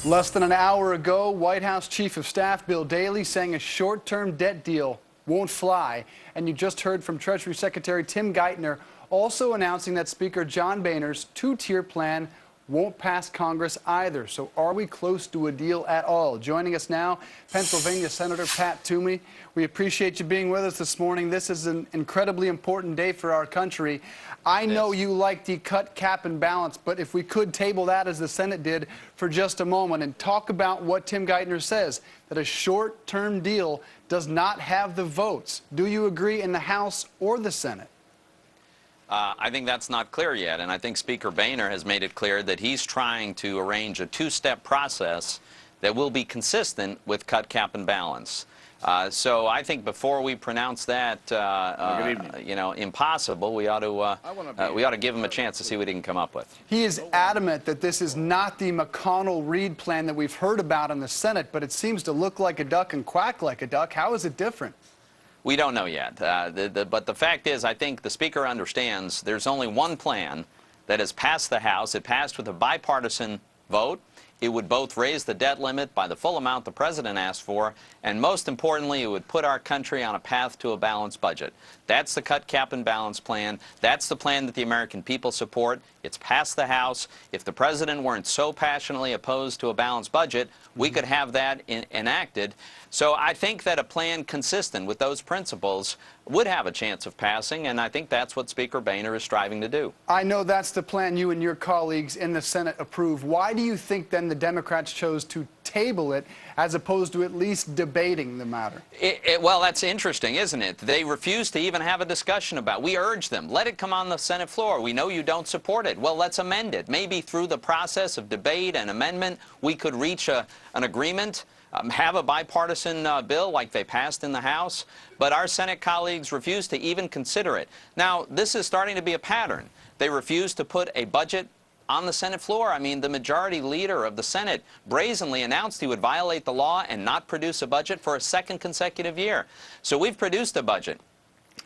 Less than an hour ago, White House Chief of Staff Bill Daley saying a short-term debt deal won't fly. And you just heard from Treasury Secretary Tim Geithner also announcing that Speaker John Boehner's two-tier plan won't pass Congress either. So are we close to a deal at all? Joining us now, Pennsylvania Senator Pat Toomey. We appreciate you being with us this morning. This is an incredibly important day for our country. I know you like the cut, cap, and balance, but if we could table that as the Senate did for just a moment and talk about what Tim Geithner says, that a short-term deal does not have the votes. Do you agree in the House or the Senate? I think that's not clear yet, and I think Speaker Boehner has made it clear that he's trying to arrange a two-step process that will be consistent with cut, cap, and balance. So I think before we pronounce that, impossible, we ought to give him a chance to see what he can come up with. He is adamant that this is not the McConnell-Reed plan that we've heard about in the Senate, but it seems to look like a duck and quack like a duck. How is it different? We don't know yet, but the fact is, I think the Speaker understands there's only one plan that has passed the House. It passed with a bipartisan vote. It would both raise the debt limit by the full amount the President asked for, and most importantly, it would put our country on a path to a balanced budget. That's the cut, cap, and balance plan. That's the plan that the American people support. It's passed the House. If the President weren't so passionately opposed to a balanced budget, we could have that enacted. So I think that a plan consistent with those principles would have a chance of passing, and I think that's what Speaker Boehner is striving to do. I know that's the plan you and your colleagues in the Senate approve. Why do you think then the Democrats chose to table it as opposed to at least debating the matter? Well, that's interesting, isn't it? They refused to even have a discussion about it. We urged them, let it come on the Senate floor. We know you don't support it. Well, let's amend it. Maybe through the process of debate and amendment, we could reach an agreement. Have a bipartisan bill like they passed in the House, but our Senate colleagues refused to even consider it. Now, this is starting to be a pattern. They refused to put a budget on the Senate floor. I mean, the majority leader of the Senate brazenly announced he would violate the law and not produce a budget for a second consecutive year. So we've produced a budget.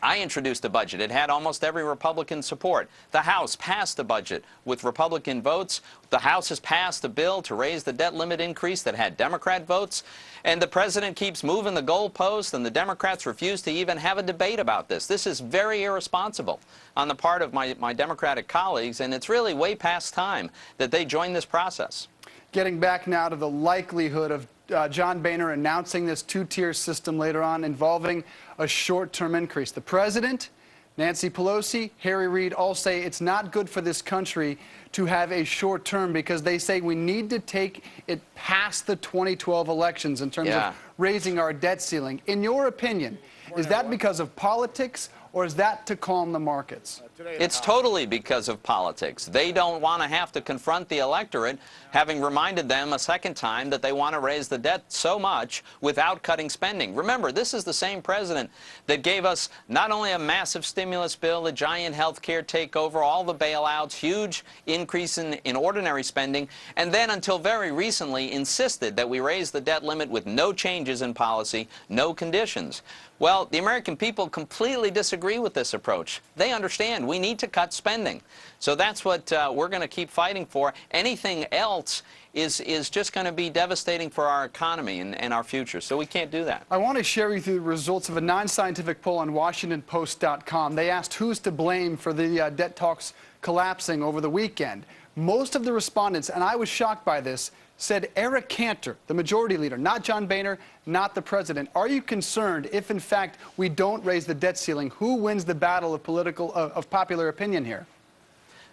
I introduced a budget. It had almost every Republican support. The House passed a budget with Republican votes. The House has passed a bill to raise the debt limit increase that had Democrat votes. And the President keeps moving the goalpost, and the Democrats refuse to even have a debate about this. This is very irresponsible on the part of my Democratic colleagues, and it's really way past time that they join this process. Getting back now to the likelihood of John Boehner announcing this two-tier system later on involving a short-term increase. The President, Nancy Pelosi, Harry Reid all say it's not good for this country to have a short term because they say we need to take it past the 2012 elections in terms of raising our debt ceiling. In your opinion, is that because of politics or is that to calm the markets? It's totally because of politics. They don't want to have to confront the electorate, having reminded them a second time that they want to raise the debt so much without cutting spending. Remember, this is the same president that gave us not only a massive stimulus bill, a giant health care takeover, all the bailouts, huge increase in ordinary spending, and then until very recently insisted that we raise the debt limit with no changes in policy, no conditions. Well, the American people completely disagree with this approach. They understand we need to cut spending. So that's what we're going to keep fighting for. Anything else is just going to be devastating for our economy and our future. So we can't do that. I want to share with you the results of a non-scientific poll on WashingtonPost.com. They asked who's to blame for the debt talks collapsing over the weekend. Most of the respondents, and I was shocked by this, said Eric Cantor, the majority leader, not John Boehner, not the president. Are you concerned if, in fact, we don't raise the debt ceiling? Who wins the battle of popular opinion here?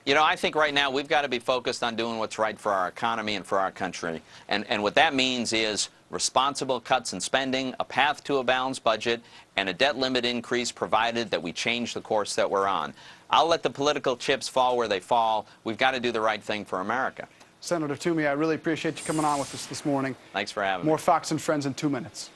You know, I think right now we've got to be focused on doing what's right for our economy and for our country. And what that means is responsible cuts in spending, a path to a balanced budget, and a debt limit increase provided that we change the course that we're on. I'll let the political chips fall where they fall. We've got to do the right thing for America. Senator Toomey, I really appreciate you coming on with us this morning. Thanks for having me. More Fox and Friends in 2 minutes.